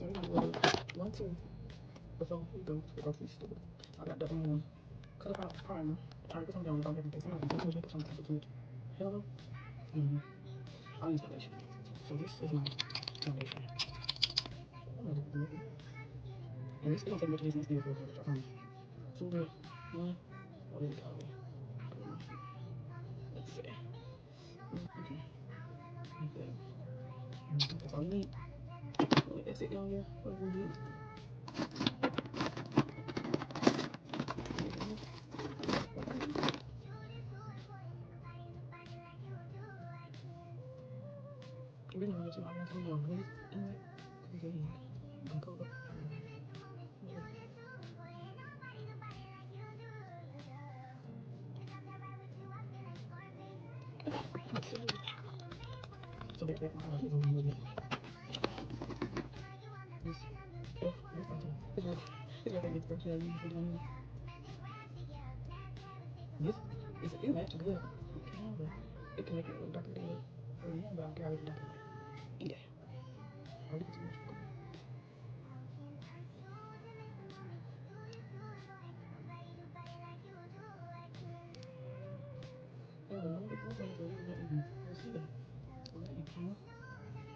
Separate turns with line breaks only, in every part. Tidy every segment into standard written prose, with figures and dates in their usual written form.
So we one, two, before we go to the grocery store. I got the Color Pop primer. I already put some down on everything. So I'm going to put some type of good. Hello. I'll use foundation. So this is my foundation. And this don't take much of this and still feel good, I promise. Two good. One. Oh, there we go. Let's see. Okay. Like that. That's all you need. Let that sit down here. What we need. Really want to I want to know what is in it. Because you can go up. So there's that one. It's over a little bit. It's your favorite first year. This is actually good. Yeah, but it can make it look darker than it really is, but I don't care how it's darker. Eat it. Or look at too much. Oh, no, but what's going to do? We'll see that. We'll let you know.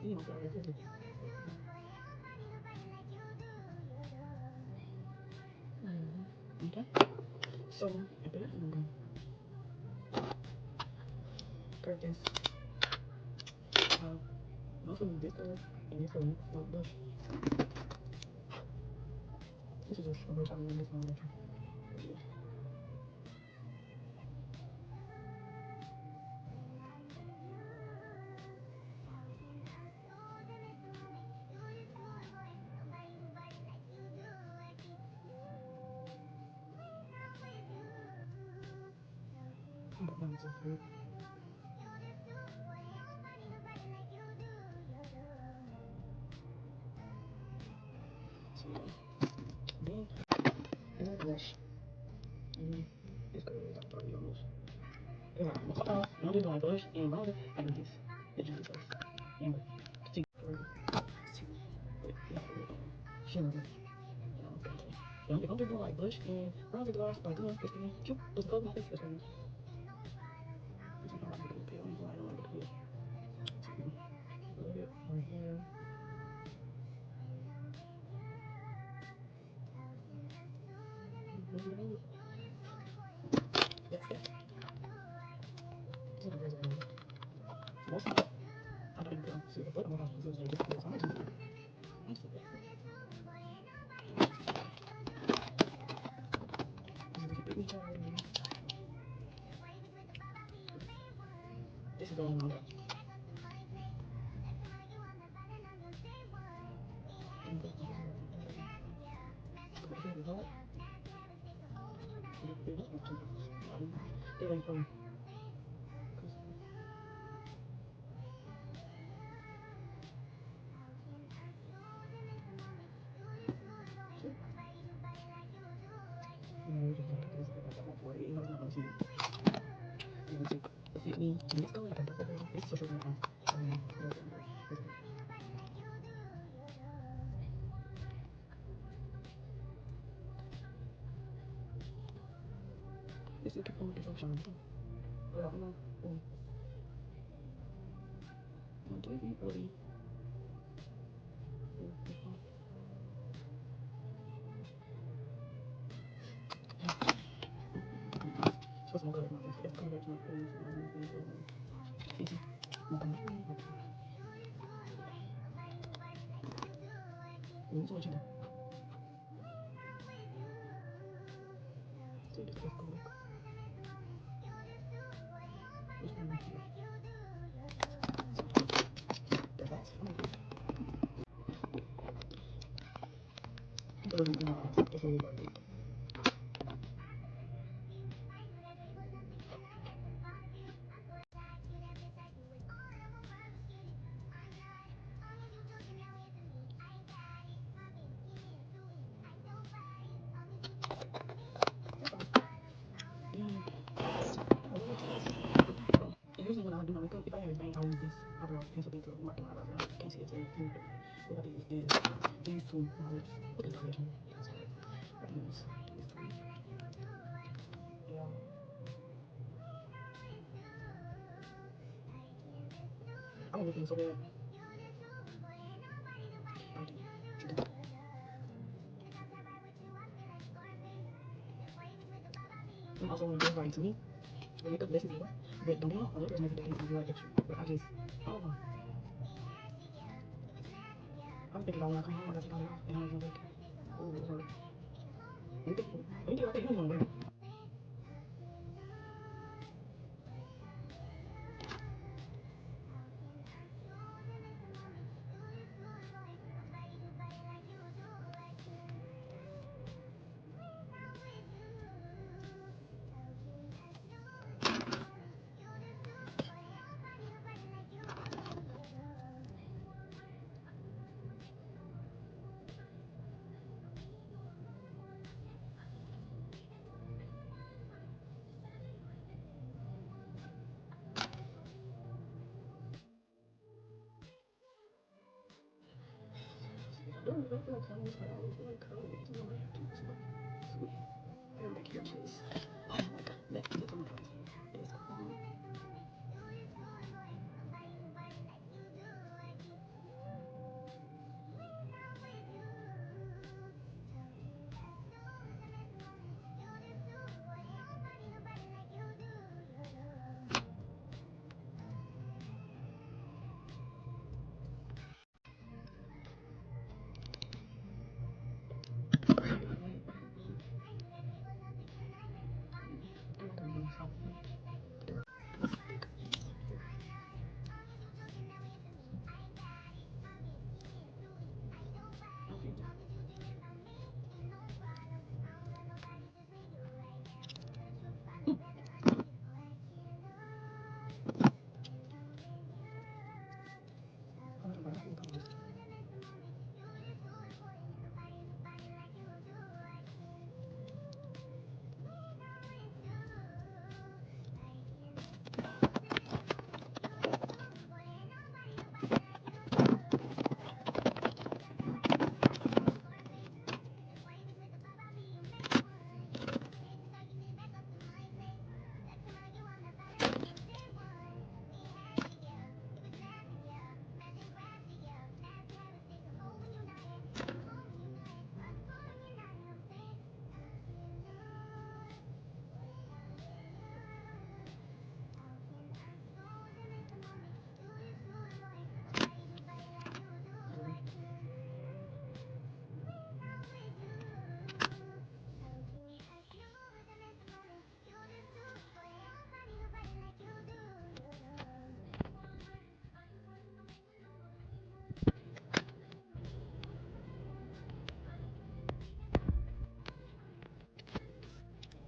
You know, sorry, it's good. Okay. So, after that, I'm going to curve this. Mostly this color and this color for the brush. This is just a brush I want this foundation. But now it's just good. So, then, another brush. This color is like probably almost. Sometimes when I'm just doing blush and bronzer, I do this. It's just first. And see for shimmer. If I'm just doing like blush and bronzer gloss, like doing this thing, just cover my face, that's what I use. Sometimes I put a pale and light on with the pale. A little bit right here. That's it. This is the rest of it. Most of it, I don't even put on concealer, but I'm going to concealer just because I'm just this is going on there. It ain't from. You just have to do this like that for it. You know, it's not going to see it. I'm going to take the Fit Me. And it's going like a double bottle. It's so short right now. This is the phone that's shiny. Well, I'm not. I'm doing it really. So it's more good. It's coming back to my face. Easy. So what you do? So just go back. Which one is it? That's fine. That's really good. Usually when I do my makeup, if I have anything, I'll use this eyebrow pencil thing to mark my eyebrows. I can't see it, so I use this. These between knowledge. Look at knowledge. Use. Yeah. I'm looking so bad. And also when it goes right to me, when it blesses me, but don't get me wrong, there's nothing that can be like extra. But I just, I don't know. I'm thinking about when I come home, I gotta take all that off, and I was like, oh, Lord. We do, I think, him on. Make your cheese. Oh my god,